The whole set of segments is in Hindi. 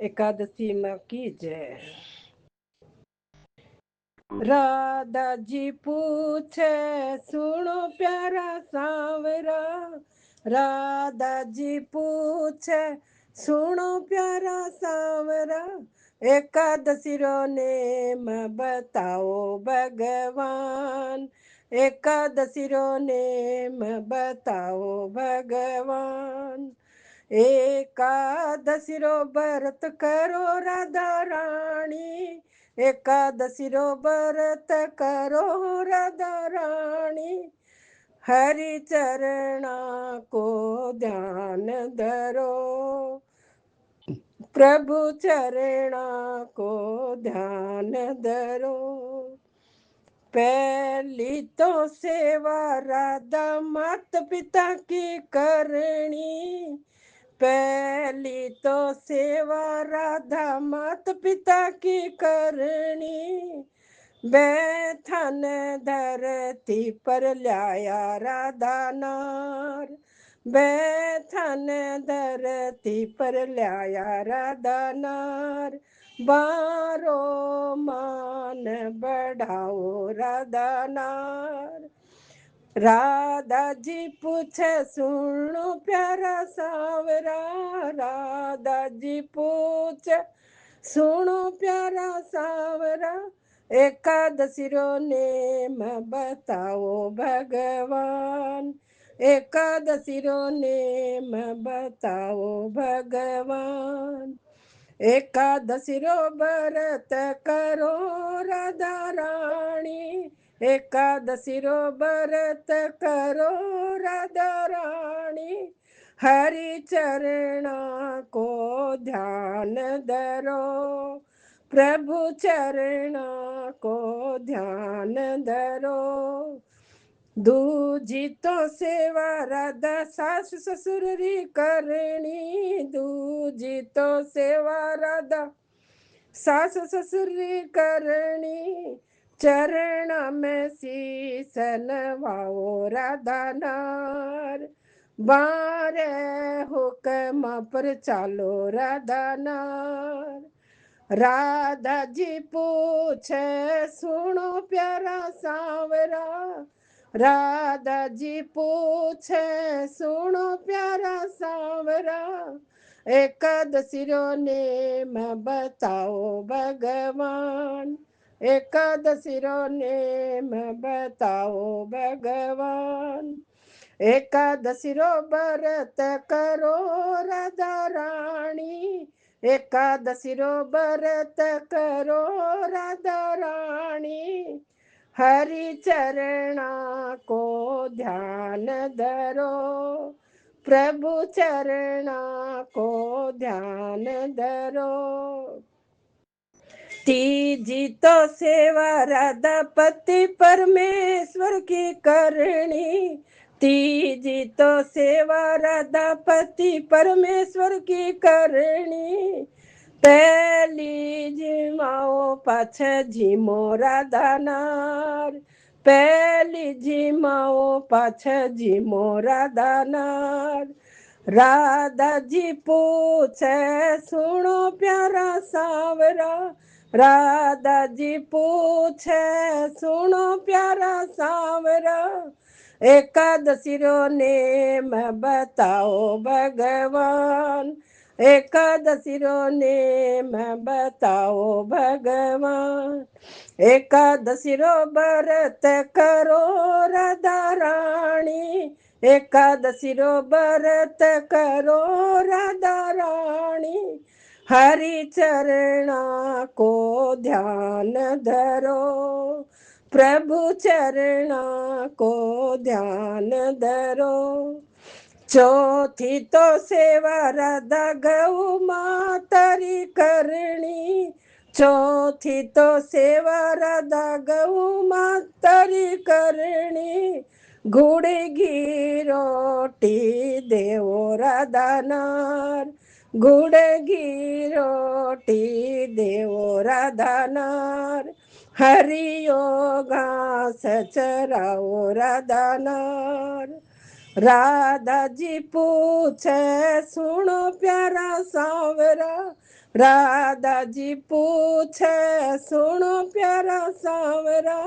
एकादशी माँ की जय। राधा जी पूछे सुनो प्यारा सांवरा, राधा जी पूछे सुनो प्यारा सांवरा, एकादशी रो नेम बताओ भगवान, एकादशी रो नेम बताओ भगवान। एकादशी रो व्रत करो राधा रानी, एकादशी रो व्रत करो राधा रानी, हरि चरणा को ध्यान धरो, प्रभु चरणा को ध्यान धरो। पहली तो सेवा राधा माता पिता की करनी, पहली तो सेवा राधा माता पिता की करनी, बैठन धरती पर लाया राधा नार, बैठन धरती पर लाया राधा नार, बारो मान बढ़ाओ राधा नार। राधा जी पूछे सुनो प्यारा सांवरा, राधा जी पूछे सुनो प्यारा सांवरा, एकादशी रो नेम बताओ भगवान, एकादशी रो नेम बताओ भगवान। एकादशी रो व्रत करो राधा रानी, एकादशी रो व्रत करो राधा रानी, हरि चरणा को ध्यान धरो, प्रभु चरणा को ध्यान धरो। दूजी तो सेवा राधा सास ससुर री करनी, दूजी तो सेवा राधा सास ससुर री करनी, चरण में शीस नवाओ राधा नार, बारे हुक्म पर चालो राधा नार। राधा जी पूछे सुनो प्यारा सांवरा, राधा जी पूछे सुनो प्यारा सांवरा, एकादशी रो नेम बताओ भगवान, एकादशी रो नेम बताओ भगवान। एकादशी रो व्रत करो राधा रानी, एकादशी रो व्रत करो राधा रानी, हरि चरणा को ध्यान धरो, प्रभु चरणा को ध्यान धरो। तीजी तो सेवा राधा पति परमेश्वर की करनी, तीजी तो सेवा राधा पति परमेश्वर की करनी, पहली जिमाओ पाछ झिमो राधा नार, पहली जिमाओ पाछ झिमो राधा नार। राधा जी पूछे सुनो प्यारा सांवरा, राधा जी पूछे सुनो प्यारा सांवरा, एकादशी रो नेम बताओ भगवान, एकादशी रो नेम बताओ भगवान। एकादशी रो व्रत करो राधा रानी, एकादशी रो व्रत करो राधा रानी, हरि चरणा को ध्यान धरो, प्रभु चरणा को ध्यान धरो। चौथी तो सेवा राधा गौ मातरी करनी, चौथी तो सेवा राधा गौ मातरी करनी, गुड़ घी रोटी देवो राधा नार, गुड़ घी रोटी देवो राधा नार, हरियो घास चराओ राधा नार। राधा जी पूछे सुनो प्यारा सांवरा, राधा जी पूछे सुनो प्यारा सांवरा,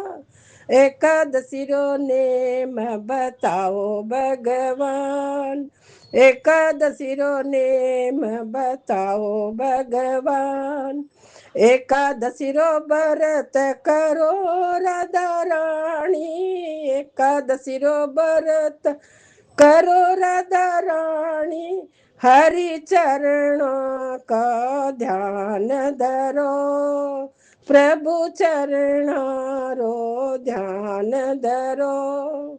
एकादशी रो नेम बताओ भगवान, एकादशी रो नेम बताओ भगवान। एकादशी रो व्रत करो राधा रानी, एकादशी रो व्रत करो राधा रानी, हरि चरणों का ध्यान धरो, प्रभु चरणों रो ध्यान धरो।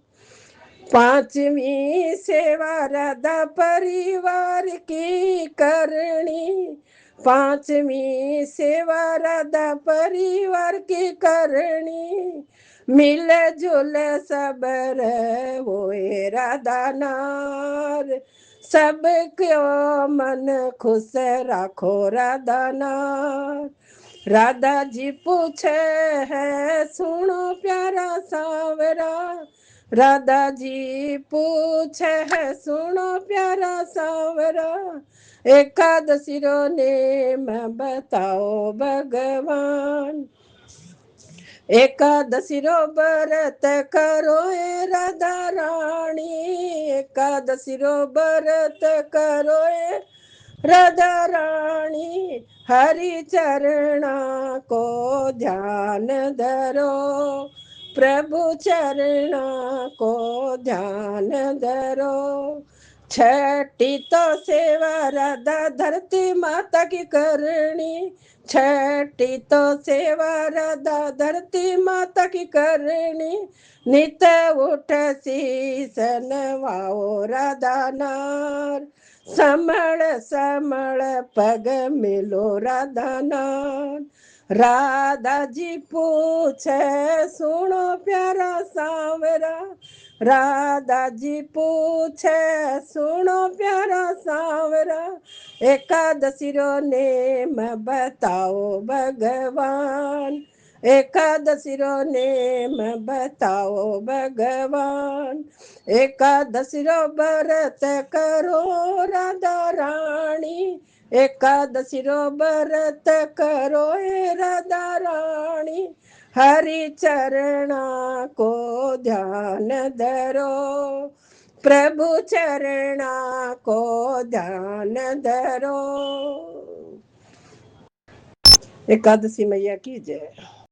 पांचवी सेवा राधा परिवार की करनी, पांचवी सेवा राधा परिवार की करनी, मिल जुल सब होए राधा नार, सब क्यों मन खुश राखो राधा नार। राधा जी पूछे है सुनो प्यारा सांवरा, राधा जी पूछे है सुनो प्यारा सांवरा, एकादशी रो नेम बताओ भगवान, एकादशी रो व्रत करो ए राधा रानी, एकादशी रो व्रत करो ए राधा रानी, हरि चरणा को ध्यान धरो, प्रभु चरणा को ध्यान धरो। छठी तो सेवा राधा धरती माता की करनी, छठी तो सेवा राधा धरती माता की करनी, नित उठ शीस नवाओ राधा नार, समण समण पग मिलो राधा नार। राधा जी पूछे सुनो प्यारा सांवरा, राधा जी पूछे सुनो प्यारा सांवरा, एकादशी रो नेम बताओ भगवान, एकादशी रो नेम बताओ भगवान। एकादशी रो व्रत करो राधा रानी, एकादशी रो व्रत करो ए राधा रानी, हरि चरणा को ध्यान धरो, प्रभु चरणा को ध्यान धरो। एकादशी मैया की जय।